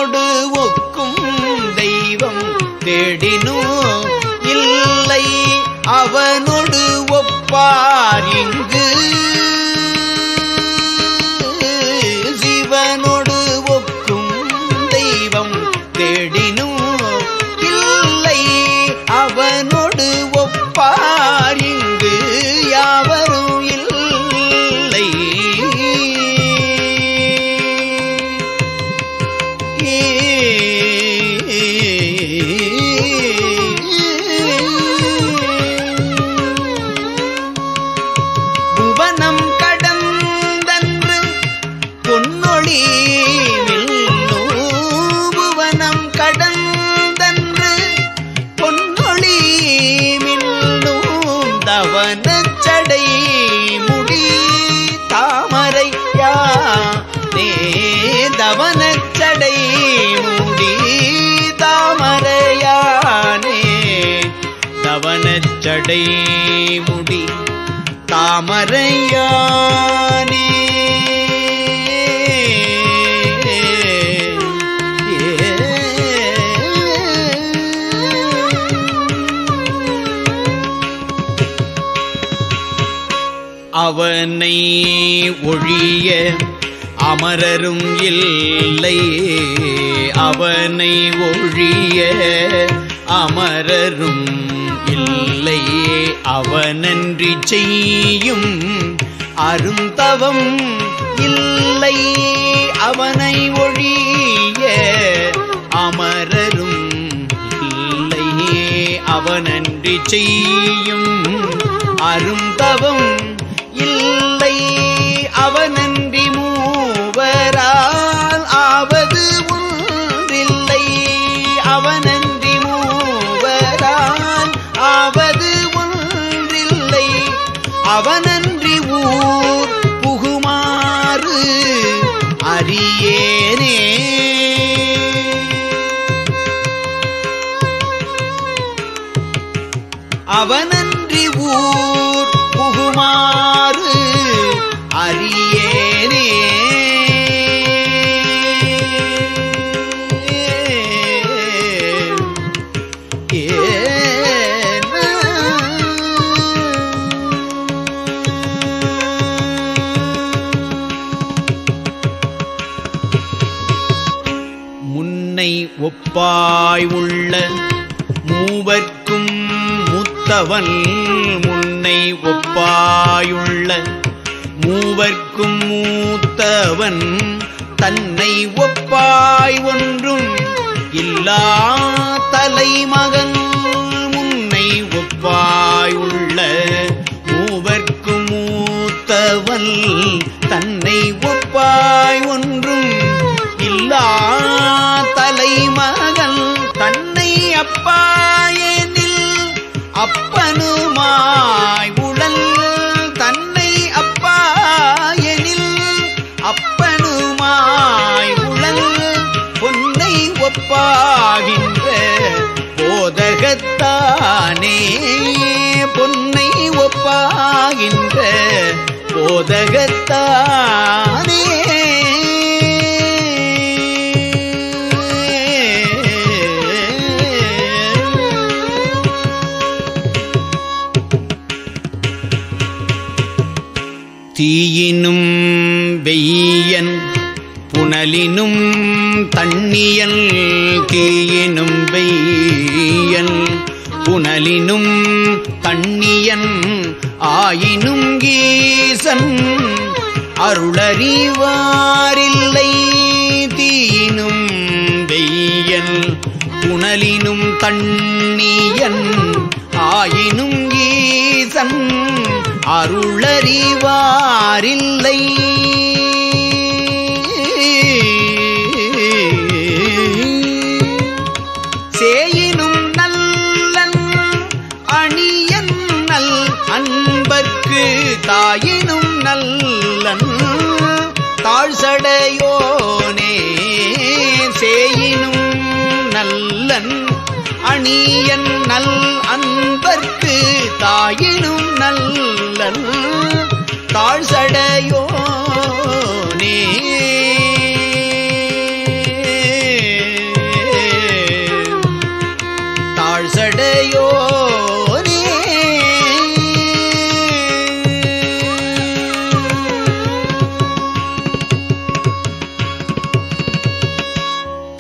சிவனோடு ஒக்கும் தெய்வம் தேடினோ இல்லை அவனோடு ஒப்பார் இங்கு சிவனோடு ஒக்கும் தெய்வம் தேடினோ இல்லை அவனோடு ஒப்பார் இங்கு யாவரும் இல்லை புவனம் கடந்தன்று பொன்னொழி புவனம் கடந்தன்று பொன்னொழி மின்னும் தவனச்சடை முடி தாமரையா நே தவனச்சடை முடி தாமரையானே தவனச்சடை முடி தாமரையானே அவனை ஒழிய அமரரும் இல்லை அவனை ஒழிய அமரரும் இல்லை அவனன்றி செய்யும் அருந்தவம் இல்லை அவனை ஒழிய அமரரும் இல்லை அவனன்றி செய்யும் அருந்தவம் இல்லை அவனன்றி மூவரால் ஆவது ஒன்றில்லை அவனன்றி மூவரால் ஆவது ஒன்றில்லை அவனன்றி ஊர் புகுமாறு அறியேனே அவனன்றி ஊர் புகுமாறு அறியேனே முன்னை ஒப்பாய் உள்ள மூவர்க்கும் மூத்தவன் முன்னை ஒப்பாயுள்ள மூவர்க்கும் மூத்தவன் தன்னை ஒப்பாய் ஒன்றும் இல்லா தலைமகன் முன்னை ஒப்பாயுள்ள மூவர்க்கும் மூத்தவன் தன்னை ஒப்பாய் ஒன்றும் இல்லா தலைமகன் தன்னை அப்பாயனில் அப்பனுமாய் உடல் தன்னை அப்பாயனில் அப்பனுமாய் உடல் பொன்னை ஒப்பாகின்ற போதகத்தானே பொன்னை ஒப்பாகின்ற போதகத்தானே தீயினும் வெய்யன் புனலினும் தண்ணியல் தீயினும் வெய்யன் புனலினும் தண்ணியன் ஆயினும் ஈசன் அருளறிவாரில்லை தீயினும் வெய்யன் புனலினும் தண்ணியன் ஆயினும் ஈசன் அருளறிவாரில்லை சேயினும் நல்லன் அணியன் நல் அன்பர்க்கு தாயினும் நல்லன் தாழ்சடையோனே சேயினும் நல்லன் அணியன் நல் அன்பர்க்கு தாயினும் நல்லன் தாழ்சடையோனே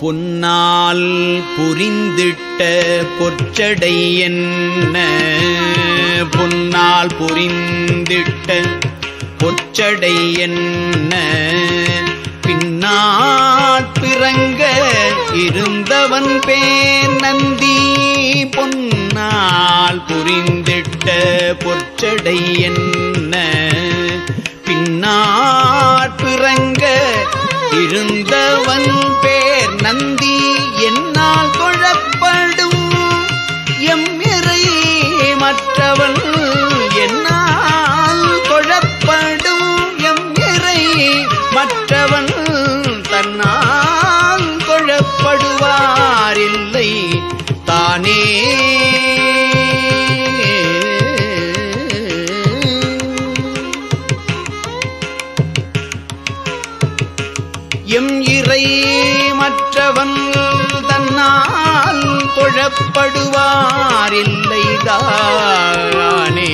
பொன்னால் புரிந்திட்ட பொற்சடை என்ன பொன்னால் புரிந்திட்ட பொற்சடை என்ன பின்னால் பிறங்க இருந்தவன் பேர் நந்தி பொன்னால் புரிந்திட்ட பொற்சடை என்ன பின்னால் பிறங்க இருந்தவன் பேர் நந்தி என்னால் தொழப்படும் எம் இறை மற்றவன் என்னால் தொழப்படும் எம் இறை மற்றவன் தன்னால் தொழப்படுவாரில்லை தானே எம் இறை மற்றவன் தன்னால் தொழப்படுவாரில்லை தானே